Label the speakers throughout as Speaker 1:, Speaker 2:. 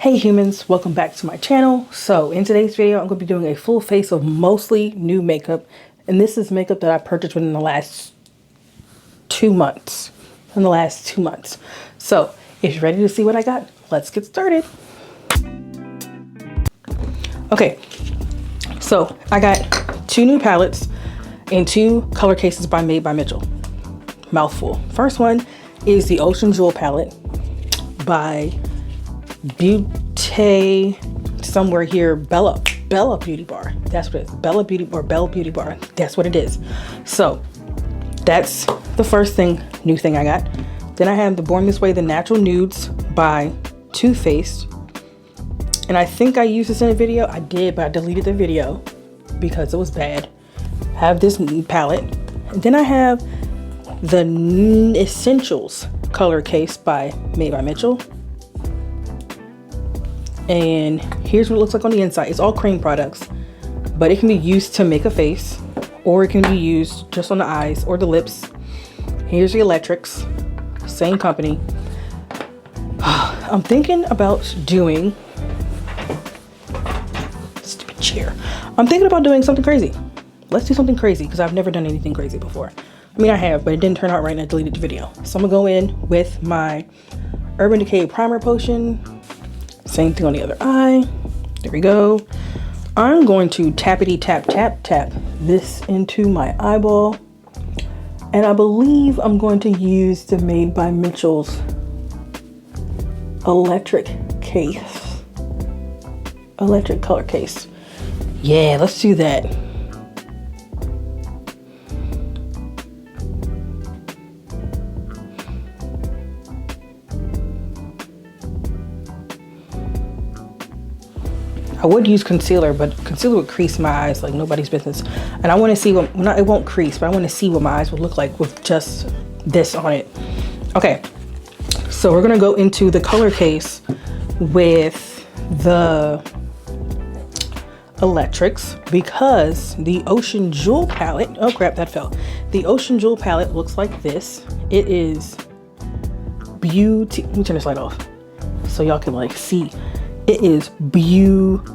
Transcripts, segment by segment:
Speaker 1: Hey humans, welcome back to my channel. So in today's video, I'm going to be doing a full face of mostly new makeup. And this is makeup that I purchased within the last 2 months. So if you're ready to see what I got, let's get started. Okay, so I got 2 new palettes and 2 color cases by Made by Mitchell. Mouthful. First one is the Ocean Jewel palette by Beaute, somewhere here, Bella Beauty Bar. That's what it is. Bella Beauty Bar. That's what it is. So that's the first new thing I got. Then I have the Born This Way, the Natural Nudes by Too Faced. And I think I used this in a video. I did, but I deleted the video because it was bad. I have this new palette. And then I have the Essentials color case by Made by Mitchell. And here's what it looks like on the inside. It's all cream products, but it can be used to make a face, or it can be used just on the eyes or the lips. Here's the electrics, same company. I'm thinking about doing, stupid chair. I'm thinking about doing something crazy. Let's do something crazy because I've never done anything crazy before. I mean, I have, but it didn't turn out right and I deleted the video. So I'm gonna go in with my Urban Decay primer potion. Same thing on the other eye. There we go. I'm going to tappity tap this into my eyeball. And I believe I'm going to use the Made by Mitchell's electric color case. Yeah, let's do that. I would use concealer, but concealer would crease my eyes like nobody's business. And I want to see what, it won't crease, but I want to see what my eyes would look like with just this on it. Okay, so we're going to go into the color case with the electrics because the Ocean Jewel palette, oh crap, that fell. The Ocean Jewel palette looks like this. It is beauty. Let me turn this light off so y'all can like see. It is beautiful.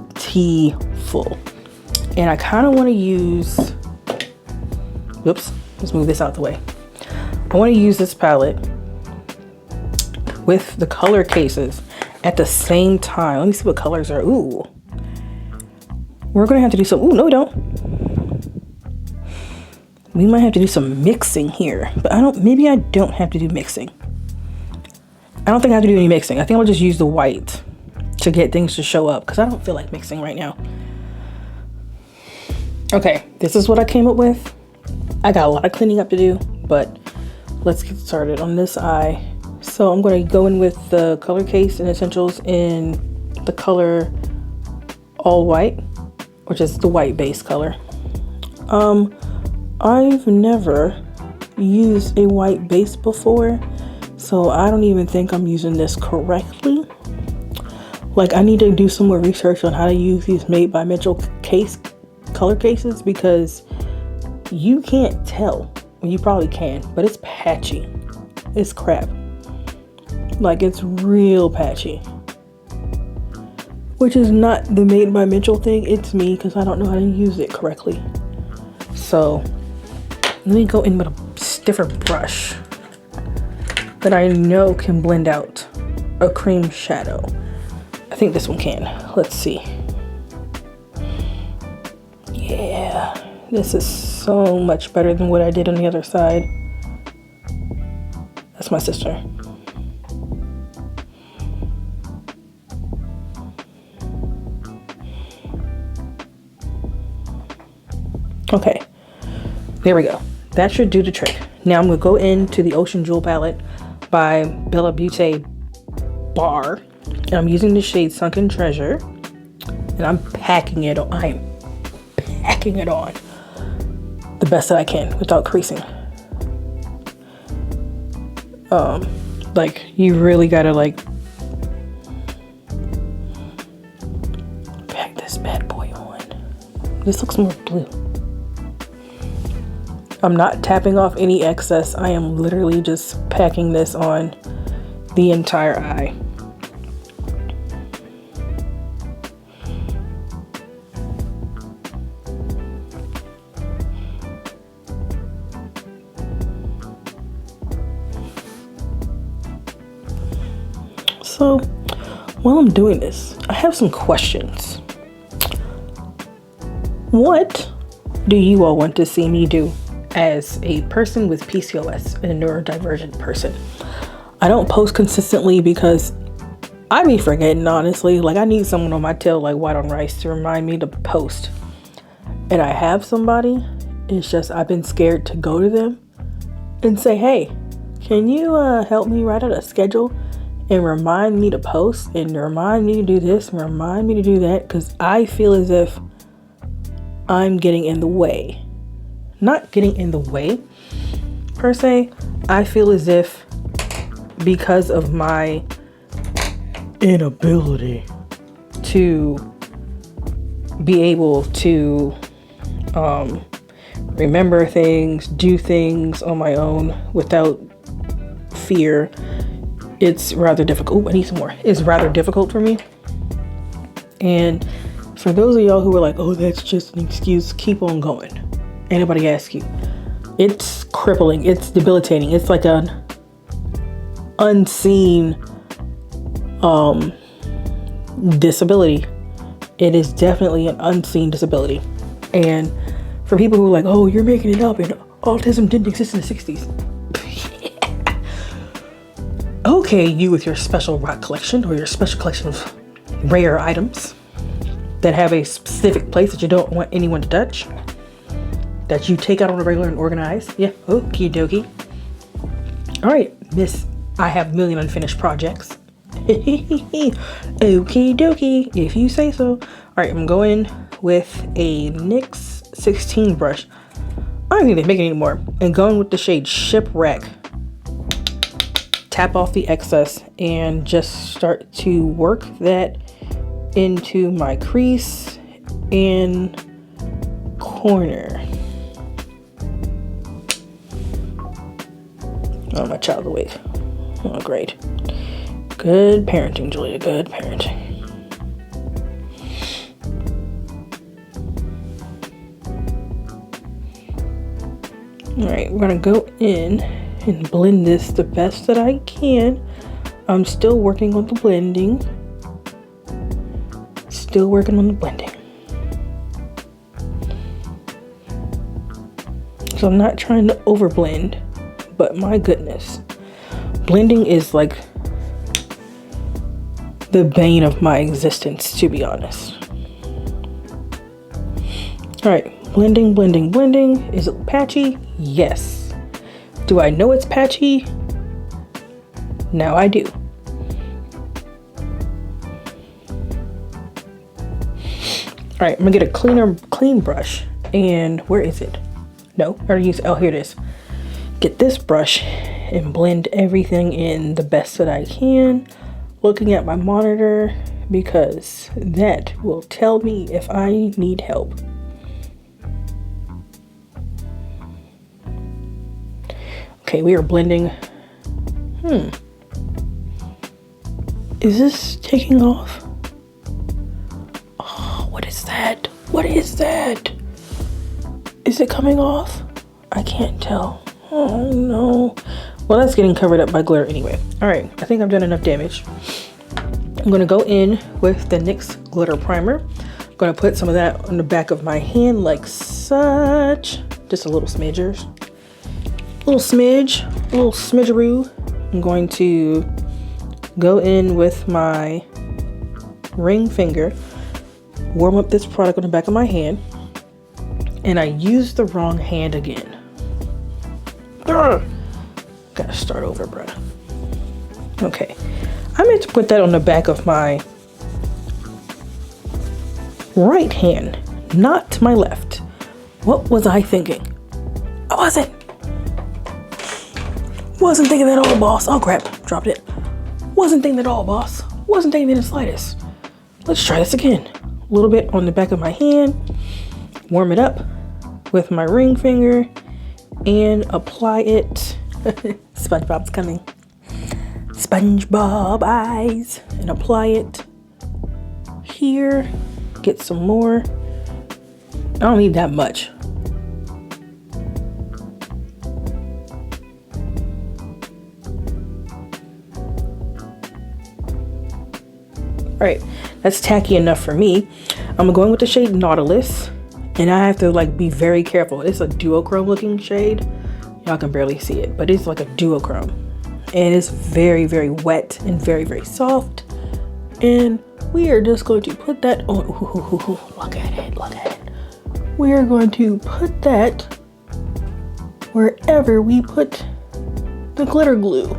Speaker 1: And I kind of want to use, oops, let's move this out the way. I want to use this palette with the color cases at the same time. Let me see what colors are. Ooh. We're going to have to do some, ooh, no we don't. We might have to do some mixing here, but maybe I don't have to do mixing. I don't think I have to do any mixing. I think I'll just use the white to get things to show up because I don't feel like mixing right now. Okay, this is what I came up with. I got a lot of cleaning up to do, but let's get started on this eye. So I'm going to go in with the color case and Essentials in the color All White, which is the white base color. I've never used a white base before, so I don't even think I'm using this correctly. Like, I need to do some more research on how to use these Made by Mitchell color cases because you can't tell. Well, you probably can, but it's patchy. It's crap. Like, it's real patchy. Which is not the Made by Mitchell thing. It's me because I don't know how to use it correctly. So, let me go in with a stiffer brush that I know can blend out a cream shadow. I think this one can. Let's see. Yeah, this is so much better than what I did on the other side. That's my sister. Okay, there we go. That should do the trick. Now I'm gonna go into the Ocean Jewel palette by Bella Beaute Bar. And I'm using the shade Sunken Treasure. And I'm packing it on. I am packing it on the best that I can without creasing. Like, you really gotta like pack this bad boy on. This looks more blue. I'm not tapping off any excess. I am literally just packing this on the entire eye. So while I'm doing this, I have some questions. What do you all want to see me do as a person with PCOS and a neurodivergent person? I don't post consistently because I be forgetting, honestly. Like, I need someone on my tail like white on rice to remind me to post. And I have somebody. It's just I've been scared to go to them and say, hey, can you help me write out a schedule and remind me to post and remind me to do this and remind me to do that? Because I feel as if I'm getting in the way. Not getting in the way per se. I feel as if because of my inability to be able to remember things, do things on my own without fear, it's rather difficult. Ooh, I need some more. It's rather difficult for me. And for those of y'all who are like, oh, that's just an excuse, keep on going. Anybody ask you? It's crippling. It's debilitating. It's like an unseen disability. It is definitely an unseen disability. And for people who are like, oh, you're making it up and autism didn't exist in the 60s. Okay, you with your special rock collection or your special collection of rare items that have a specific place that you don't want anyone to touch, that you take out on a regular and organize. Yeah, okie dokie. All right, miss, I have a million unfinished projects. Okie dokie, if you say so. All right, I'm going with a NYX 16 brush. I don't think they make it anymore. And going with the shade Shipwreck. Tap off the excess and just start to work that into my crease and corner. Oh, my child's awake. Oh, great. Good parenting, Julia. Good parenting. All right, we're gonna go in and blend this the best that I can. I'm still working on the blending. Still working on the blending. So I'm not trying to overblend, but my goodness, blending is like the bane of my existence, to be honest. All right, blending, blending, blending. Is it patchy? Yes. Do I know it's patchy? Now I do. All right, I'm gonna get a clean brush. And where is it? No, I already used, oh, here it is. Get this brush and blend everything in the best that I can. Looking at my monitor because that will tell me if I need help. Okay, we are blending. Is this taking off? Oh, what is that? What is that? Is it coming off? I can't tell. Oh no. Well, that's getting covered up by glitter anyway. All right, I think I've done enough damage. I'm gonna go in with the NYX glitter primer. I'm gonna put some of that on the back of my hand like such. Just a little smidgers. A little smidgeroo. I'm going to go in with my ring finger, warm up this product on the back of my hand, and I used the wrong hand again. Ugh. Gotta start over, bruh. Okay, I meant to put that on the back of my right hand, not my left. What was I thinking? I wasn't thinking that all, boss. Oh crap, dropped it. Wasn't thinking that all, boss. Wasn't thinking in the slightest. Let's try this again. A little bit on the back of my hand, warm it up with my ring finger, and apply it. SpongeBob's coming. SpongeBob eyes. And apply it here. Get some more. I don't need that much. right, that's tacky enough for me. I'm going with the shade Nautilus, and I have to like be very careful. It's a duochrome looking shade. Y'all can barely see it, but it's like a duochrome, and it's very, very wet and very, very soft. And we are just going to put that on. Ooh, look at it, look at it. We are going to put that wherever we put the glitter glue.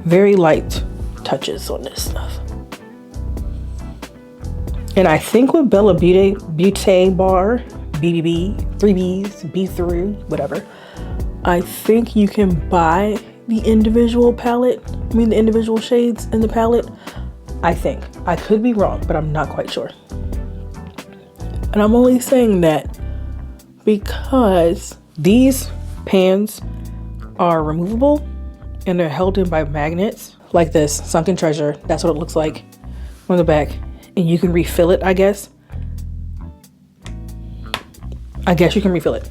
Speaker 1: Very light touches on this stuff. And I think with Bella Beaute bar, BBB, 3Bs, B3, whatever, I think you can buy the individual the individual shades in the palette. I think. I could be wrong, but I'm not quite sure. And I'm only saying that because these pans are removable and they're held in by magnets like this Sunken Treasure. That's what it looks like on the back, and you can refill it. I guess you can refill it.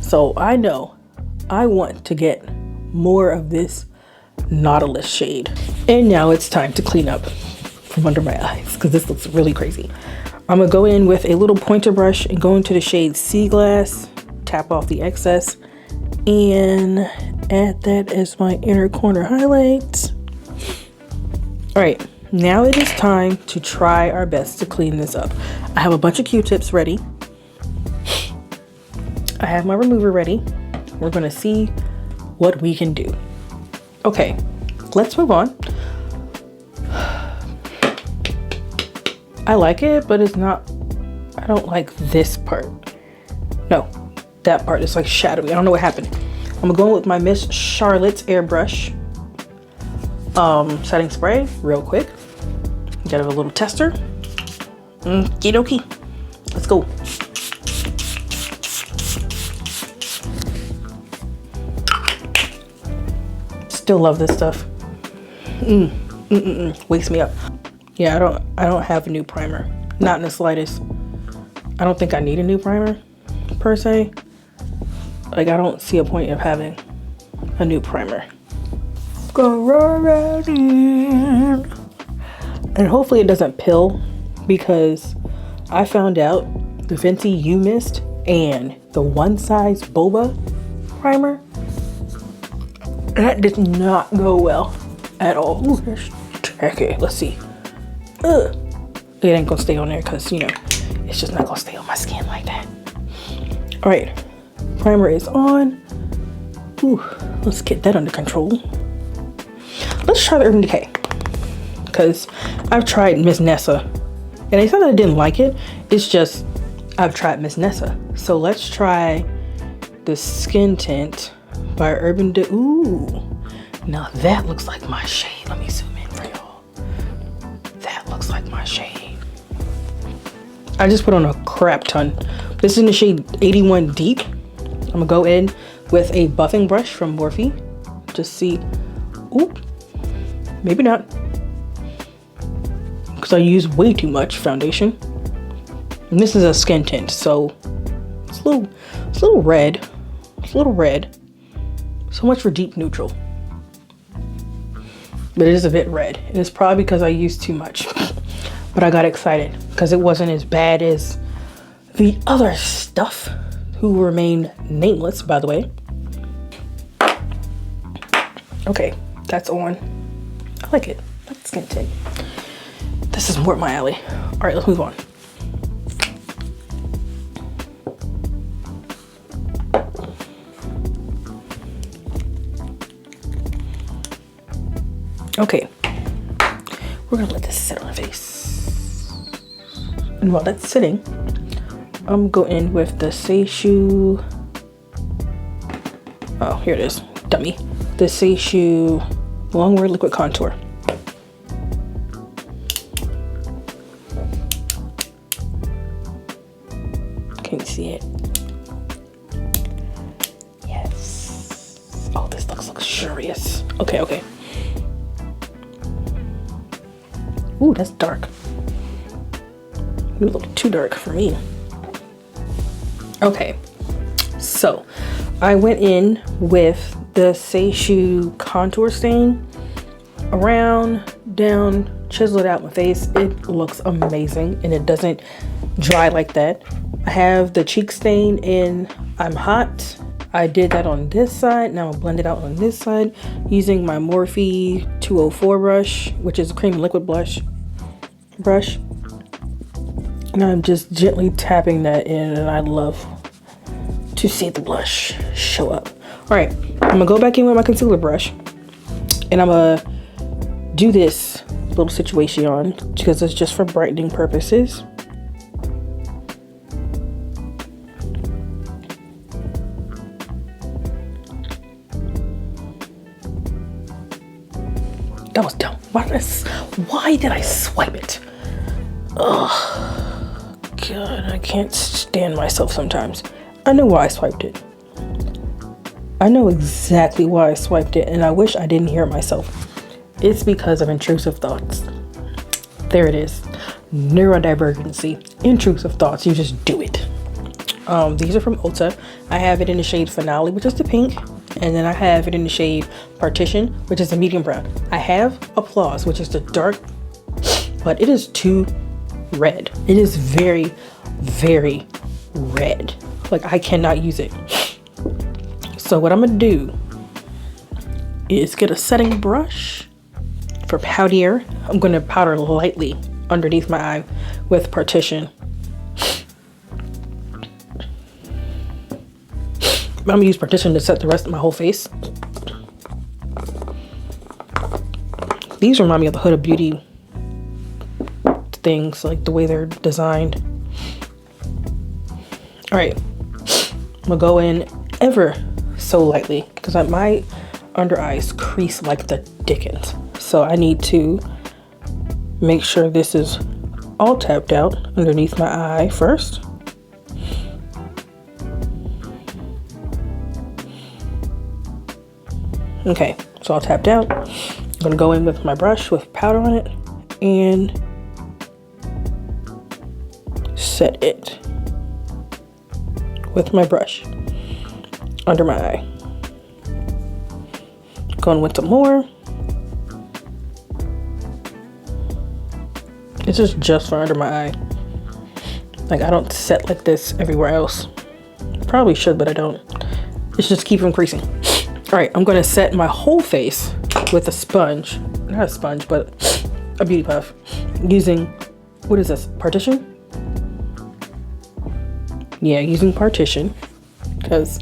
Speaker 1: So I know I want to get more of this Nautilus shade. And now it's time to clean up from under my eyes because this looks really crazy. I'm gonna go in with a little pointer brush and go into the shade Sea Glass, tap off the excess, and add that as my inner corner highlight. All right, now it is time to try our best to clean this up. I have a bunch of Q-tips ready. I have my remover ready. We're gonna see what we can do. Okay, let's move on. I like it, but it's not, I don't like this part. No, that part is like shadowy. I don't know what happened. I'm going with my Miss Charlotte's airbrush setting spray real quick. Get a little tester. Okie dokie. Let's go. Still love this stuff. Wakes me up. Yeah, I don't have a new primer. Not in the slightest. I don't think I need a new primer per se. Like, I don't see a point of having a new primer. Go right in. And hopefully it doesn't pill, because I found out the Fenty U Mist and the One Size Boba primer, that did not go well at all. Ooh, there's tacky. Let's see. Ugh. It ain't gonna stay on there because, you know, it's just not gonna stay on my skin like that. All right, primer is on. Ooh, let's get that under control. Let's try the Urban Decay, because I've tried Miss Nessa, and it's not that I didn't like it. It's just I've tried Miss Nessa. So let's try the Skin Tint by Urban Decay. Ooh, now that looks like my shade. Let me zoom in for y'all. That looks like my shade. I just put on a crap ton. This is in the shade 81 Deep. I'm gonna go in with a buffing brush from Morphe. Just see. Oop. Maybe not, because I use way too much foundation. And this is a skin tint, so it's a little red. It's a little red. So much for deep neutral. But it is a bit red, and it's probably because I used too much. But I got excited because it wasn't as bad as the other stuff, who remain nameless, by the way. Okay, that's on. I like it. I like the skin tint. This is more up my alley. All right, let's move on. Okay, we're gonna let this sit on the face. And while that's sitting, I'm gonna go in with the SACHEU. Oh, here it is, dummy. The SACHEU Longwear Liquid Contour. Can you see it? Yes. Oh, this looks luxurious. Okay, okay. Ooh, that's dark. A little too dark for me. Okay, so I went in with the SACHEU contour stain around down, chisel it out my face. It looks amazing and it doesn't dry like that. I have the cheek stain in I'm Hot. I did that on this side. Now I'll blend it out on this side using my Morphe 204 brush, which is a cream liquid blush brush. And I'm just gently tapping that in, and I love to see the blush show up. All right, I'm gonna go back in with my concealer brush and I'm gonna do this little situation because it's just for brightening purposes. That was dumb. Why did I swipe it? Oh, God, I can't stand myself sometimes. I know why I swiped it. I know exactly why I swiped it, and I wish I didn't hear it myself. It's because of intrusive thoughts. There it is. Neurodivergency. Intrusive thoughts. You just do it. These are from Ulta. I have it in the shade Finale, which is the pink. And then I have it in the shade Partition, which is a medium brown. I have Applause, which is the dark, but it is too red. It is very, very red. Like, I cannot use it. So what I'm gonna do is get a setting brush for powder. I'm gonna powder lightly underneath my eye with Partition. I'm gonna use Partition to set the rest of my whole face. These remind me of the Huda Beauty things, like the way they're designed. All right, I'm gonna go in ever so lightly because my under eyes crease like the dickens. So I need to make sure this is all tapped out underneath my eye first. Okay, it's all tapped out. I'm gonna go in with my brush with powder on it and set it with my brush under my eye. Going with some more. This is just for under my eye. Like, I don't set like this everywhere else. Probably should, but I don't. It's just keep from creasing. All right, I'm gonna set my whole face with a sponge. Not a sponge, but a beauty puff. Using, what is this, Partition? Yeah, using Partition. Because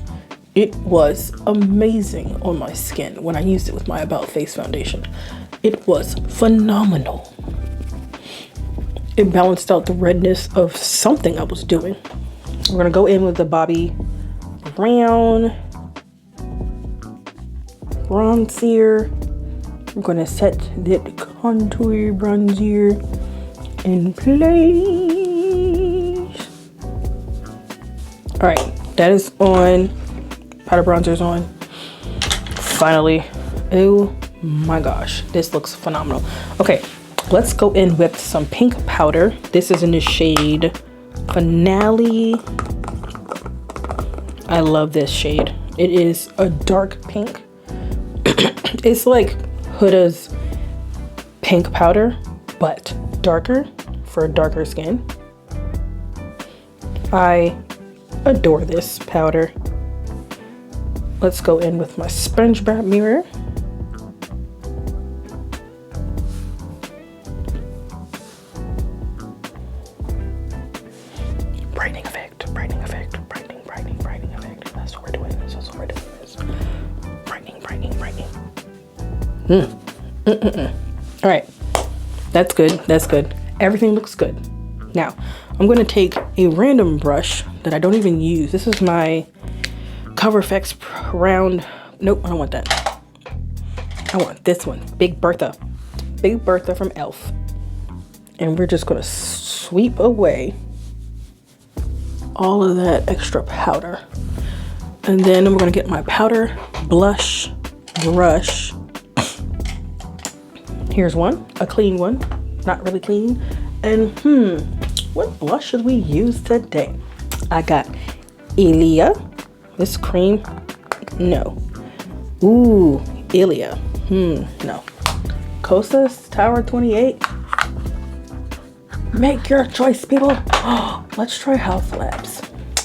Speaker 1: it was amazing on my skin when I used it with my About Face foundation. It was phenomenal. It balanced out the redness of something I was doing. We're gonna go in with the Bobbi Brown bronzer. I'm gonna set that contour bronzer in place. All right, that is on. Powder bronzer is on. Finally. Oh my gosh, this looks phenomenal. Okay, let's go in with some pink powder. This is in the shade Finale. I love this shade. It is a dark pink. It's like Huda's pink powder, but darker for darker skin. I adore this powder. Let's go in with my sponge mirror. Brightening effect, brightening effect, brightening effect. That's what we're doing. That's what we're doing. Brightening. All right, that's good. That's good. Everything looks good. Now, I'm going to take a random brush that I don't even use. This is my Cover FX round. Nope, I don't want that. I want this one, Big Bertha from Elf. And we're just going to sweep away all of that extra powder. And then we're going to get my powder blush brush. Here's one, a clean one, not really clean. And what blush should we use today? I got Ilia, this cream, no. Ooh, Ilia, no. Kosas Tower 28. Make your choice, people. Let's try HAUS Labs.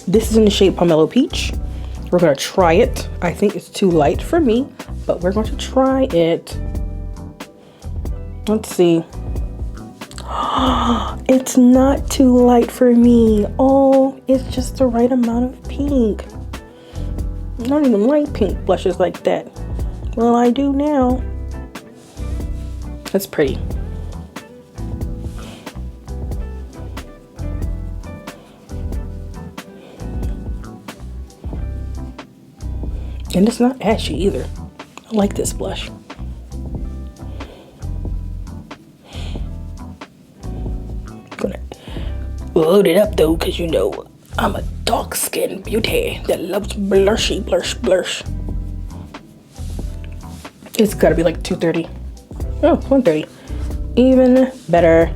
Speaker 1: This is in the shade Pomelo Peach. We're gonna try it. I think it's too light for me, but we're going to try it. Let's see. It's not too light for me. Oh, it's just the right amount of pink. I don't even like pink blushes like that. Well, I do now. That's pretty. And it's not ashy either. I like this blush. Gonna load it up though, because you know I'm a dark-skinned beauty that loves blushy blush. It's gotta be like 230. Oh, 130. Even better.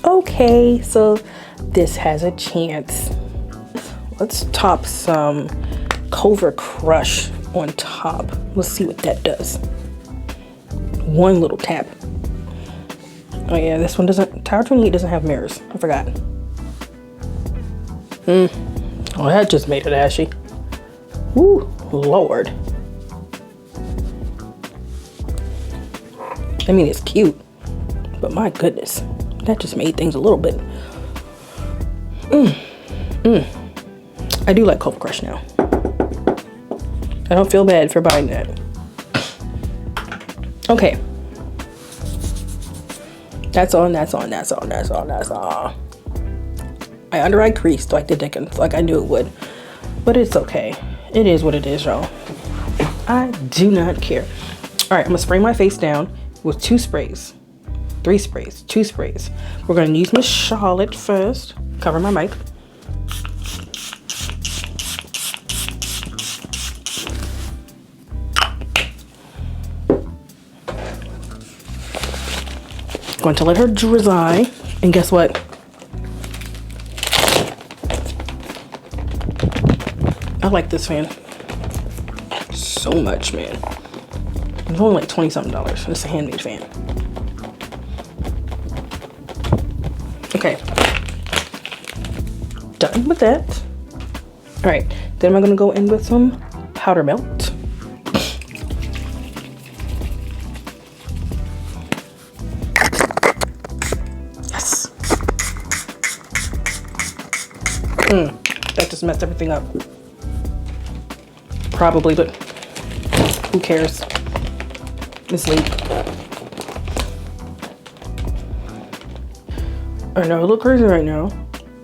Speaker 1: Okay, so this has a chance. Let's top some Culver Crush on top. Let's see what that does. One little tap. Oh yeah, this one doesn't, Tower 28 doesn't have mirrors. I forgot. Oh, that just made it ashy. Woo, Lord. I mean, it's cute, but my goodness, that just made things a little bit. I do like Culver Crush now. I don't feel bad for buying that. Okay. That's on. My under eye creased like the Dickens, like I knew it would. But it's okay. It is what it is, y'all. I do not care. All right, I'm gonna spray my face down with 2 sprays. 3 sprays, 2 sprays. We're gonna use Miss Charlotte first. Cover my mic. Going to let her dry, and guess what? I like this fan so much, man. It's only like $20-something. It's a handmade fan. Okay, done with that. All right, then I'm gonna go in with some powder melt. That just messed everything up. Probably, but who cares? It's late. I know I look crazy right now.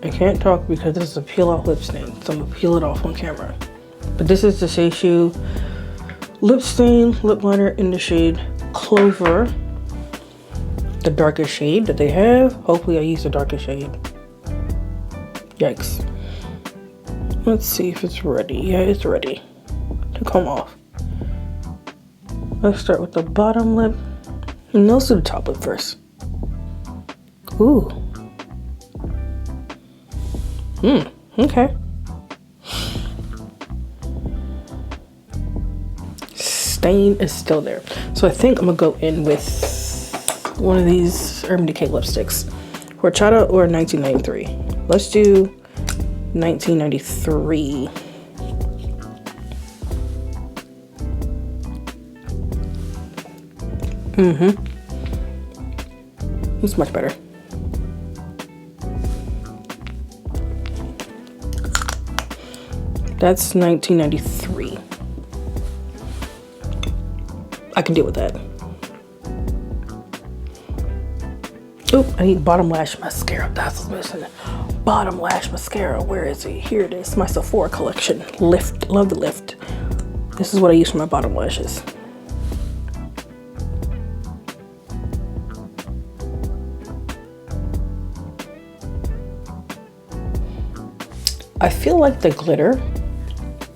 Speaker 1: I can't talk because this is a peel off lip stain, so I'm gonna peel it off on camera. But this is the SACHEU lip stain lip liner in the shade Clover. The darkest shade that they have. Hopefully I use the darkest shade. Yikes. Let's see if it's ready. Yeah, it's ready to come off. Let's start with the bottom lip. And let's do the top lip first. Ooh. Okay. Stain is still there. So I think I'm gonna go in with one of these Urban Decay lipsticks. Horchata or 1993. Let's do 1993. It's much better. That's 1993. I can deal with that. Oop, I need bottom lash mascara. That's what's missing. Bottom lash mascara. Where is it? Here it is. My Sephora collection. Lift. Love the Lift. This is what I use for my bottom lashes. I feel like the glitter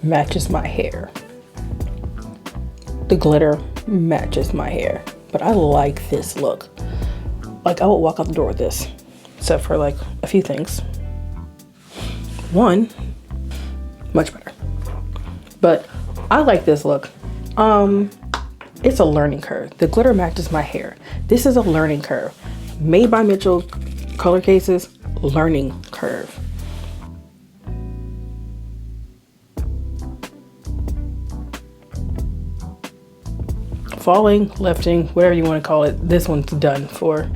Speaker 1: matches my hair. The glitter matches my hair. But I like this look. Like, I would walk out the door with this. Except for, like, a few things. One, much better. But I like this look. It's a learning curve. The glitter matches my hair. This is a learning curve. Made by Mitchell color cases, learning curve. Falling, lifting, whatever you want to call it, this one's done for.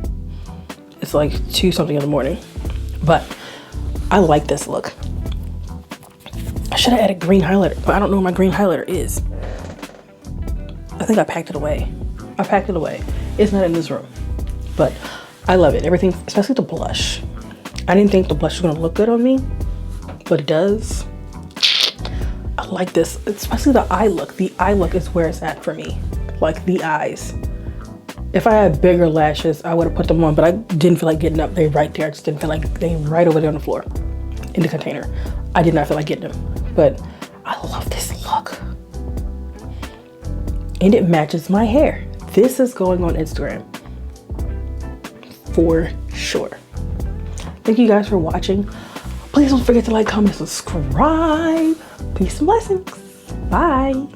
Speaker 1: It's like 2 something in the morning. But I like this look. I should have added green highlighter, but I don't know where my green highlighter is. I think I packed it away. I packed it away. It's not in this room. But I love it. Everything, especially the blush. I didn't think the blush was gonna look good on me, but it does. I like this, especially the eye look. The eye look is where it's at for me. Like the eyes. If I had bigger lashes, I would have put them on, but I didn't feel like getting up. They right there. I just didn't feel like they right over there on the floor in the container. I did not feel like getting them, but I love this look. And it matches my hair. This is going on Instagram for sure. Thank you guys for watching. Please don't forget to like, comment, subscribe. Peace and blessings. Bye.